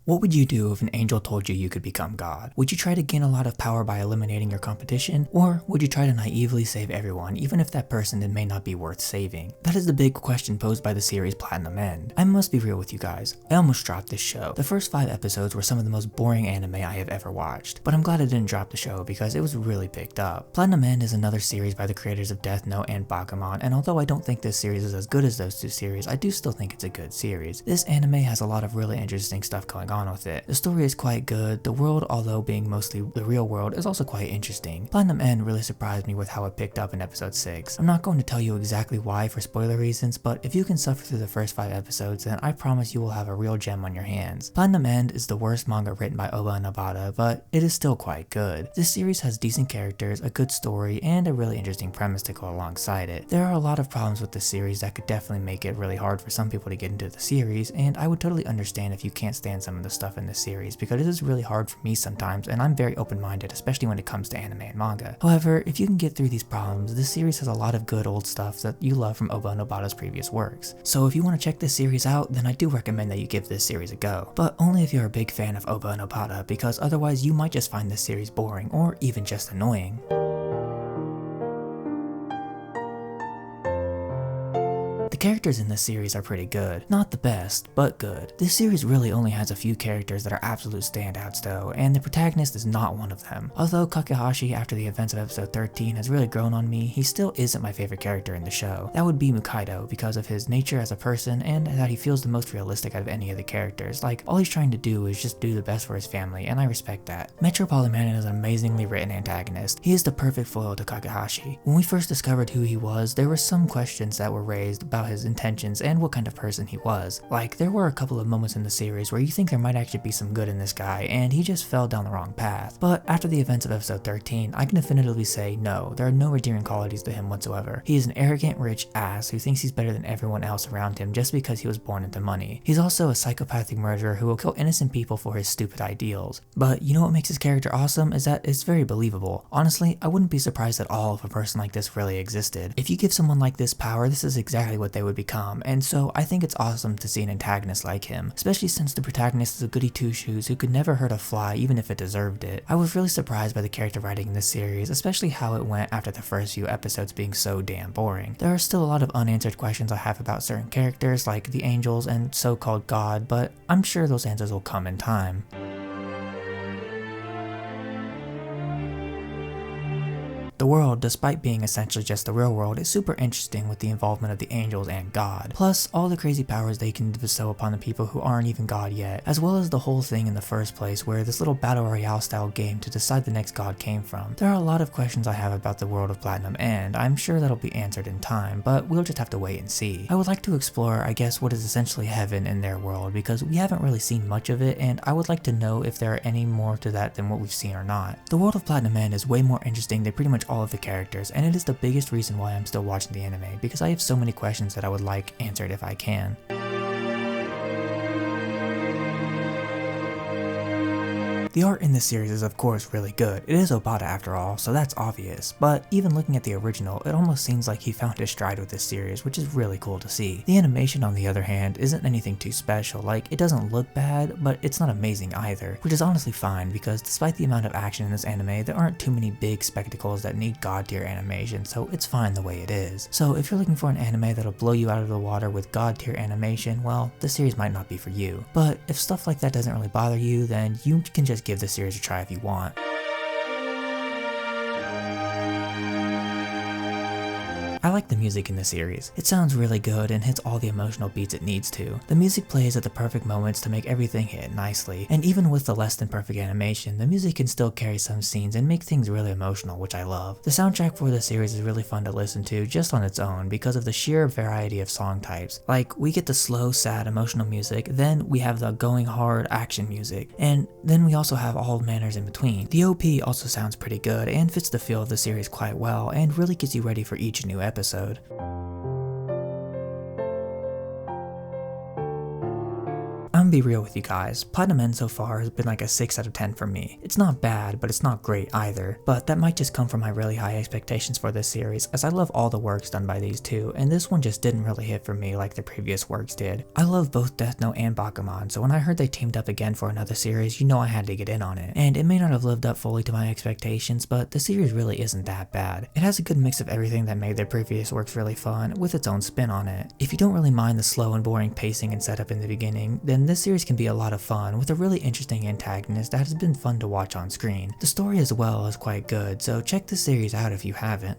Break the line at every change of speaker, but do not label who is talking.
What would you do if an angel told you you could become God? Would you try to gain a lot of power by eliminating your competition? Or would you try to naively save everyone, even if that person may not be worth saving? That is the big question posed by the series Platinum End. I must be real with you guys, I almost dropped this show. The first 5 episodes were some of the most boring anime I have ever watched, but I'm glad I didn't drop the show because it was really picked up. Platinum End is another series by the creators of Death Note and Bakuman, and although I don't think this series is as good as those 2 series, I do still think it's a good series. This anime has a lot of really interesting stuff going on with it. The story is quite good, the world, although being mostly the real world, is also quite interesting. Platinum End really surprised me with how it picked up in episode 6. I'm not going to tell you exactly why for spoiler reasons, but if you can suffer through the first 5 episodes, then I promise you will have a real gem on your hands. Platinum End is the worst manga written by Oba and Nobata, but it is still quite good. This series has decent characters, a good story, and a really interesting premise to go alongside it. There are a lot of problems with this series that could definitely make it really hard for some people to get into the series, and I would totally understand if you can't stand some of the stuff in this series, because it is really hard for me sometimes, and I'm very open-minded, especially when it comes to anime and manga. However, if you can get through these problems, this series has a lot of good old stuff that you love from Oba and Nobata's previous works. So if you want to check this series out, then I do recommend that you give this series a go, but only if you're a big fan of Oba and Nobata, because otherwise you might just find this series boring, or even just annoying. The characters in this series are pretty good. Not the best, but good. This series really only has a few characters that are absolute standouts though, and the protagonist is not one of them. Although Kakehashi, after the events of episode 13, has really grown on me, he still isn't my favorite character in the show. That would be Mukaido, because of his nature as a person, and that he feels the most realistic out of any of the characters. Like, all he's trying to do is just do the best for his family, and I respect that. Metro Polymanon is an amazingly written antagonist. He is the perfect foil to Kakehashi. When we first discovered who he was, there were some questions that were raised about his intentions and what kind of person he was. Like, there were a couple of moments in the series where you think there might actually be some good in this guy, and he just fell down the wrong path. But after the events of episode 13, I can definitively say no, there are no redeeming qualities to him whatsoever. He is an arrogant, rich ass who thinks he's better than everyone else around him just because he was born into money. He's also a psychopathic murderer who will kill innocent people for his stupid ideals. But you know what makes his character awesome is that it's very believable. Honestly, I wouldn't be surprised at all if a person like this really existed. If you give someone like this power, this is exactly what they would become, and so I think it's awesome to see an antagonist like him, especially since the protagonist is a goody two-shoes who could never hurt a fly even if it deserved it. I was really surprised by the character writing in this series, especially how it went after the first few episodes being so damn boring. There are still a lot of unanswered questions I have about certain characters like the angels and so-called God, but I'm sure those answers will come in time. The world, despite being essentially just the real world, is super interesting with the involvement of the angels and God, plus all the crazy powers they can bestow upon the people who aren't even God yet, as well as the whole thing in the first place where this little battle royale style game to decide the next God came from. There are a lot of questions I have about the world of Platinum End. I'm sure that'll be answered in time, but we'll just have to wait and see. I would like to explore, I guess, what is essentially heaven in their world, because we haven't really seen much of it, and I would like to know if there are any more to that than what we've seen or not. The world of Platinum End is way more interesting than pretty much all of the characters, and it is the biggest reason why I'm still watching the anime, because I have so many questions that I would like answered if I can. The art in this series is of course really good. It is Obata after all, so that's obvious, but even looking at the original, it almost seems like he found his stride with this series, which is really cool to see. The animation, on the other hand, isn't anything too special. Like, it doesn't look bad, but it's not amazing either, which is honestly fine, because despite the amount of action in this anime, there aren't too many big spectacles that need god tier animation, so it's fine the way it is. So if you're looking for an anime that'll blow you out of the water with god tier animation, well, this series might not be for you. But if stuff like that doesn't really bother you, then you can just give this series a try if you want. I like the music in the series. It sounds really good and hits all the emotional beats it needs to. The music plays at the perfect moments to make everything hit nicely, and even with the less than perfect animation, the music can still carry some scenes and make things really emotional, which I love. The soundtrack for the series is really fun to listen to just on its own because of the sheer variety of song types. Like, we get the slow, sad, emotional music, then we have the going hard action music, and then we also have all manners in between. The OP also sounds pretty good and fits the feel of the series quite well and really gets you ready for each new episode. I'm gonna be real with you guys, Platinum End so far has been like a 6 out of 10 for me. It's not bad, but it's not great either. But that might just come from my really high expectations for this series, as I love all the works done by these two, and this one just didn't really hit for me like the previous works did. I love both Death Note and Bakuman, so when I heard they teamed up again for another series, you know I had to get in on it. And it may not have lived up fully to my expectations, but the series really isn't that bad. It has a good mix of everything that made their previous works really fun, with its own spin on it. If you don't really mind the slow and boring pacing and setup in the beginning, then this series can be a lot of fun, with a really interesting antagonist that has been fun to watch on screen. The story as well is quite good, so check this series out if you haven't.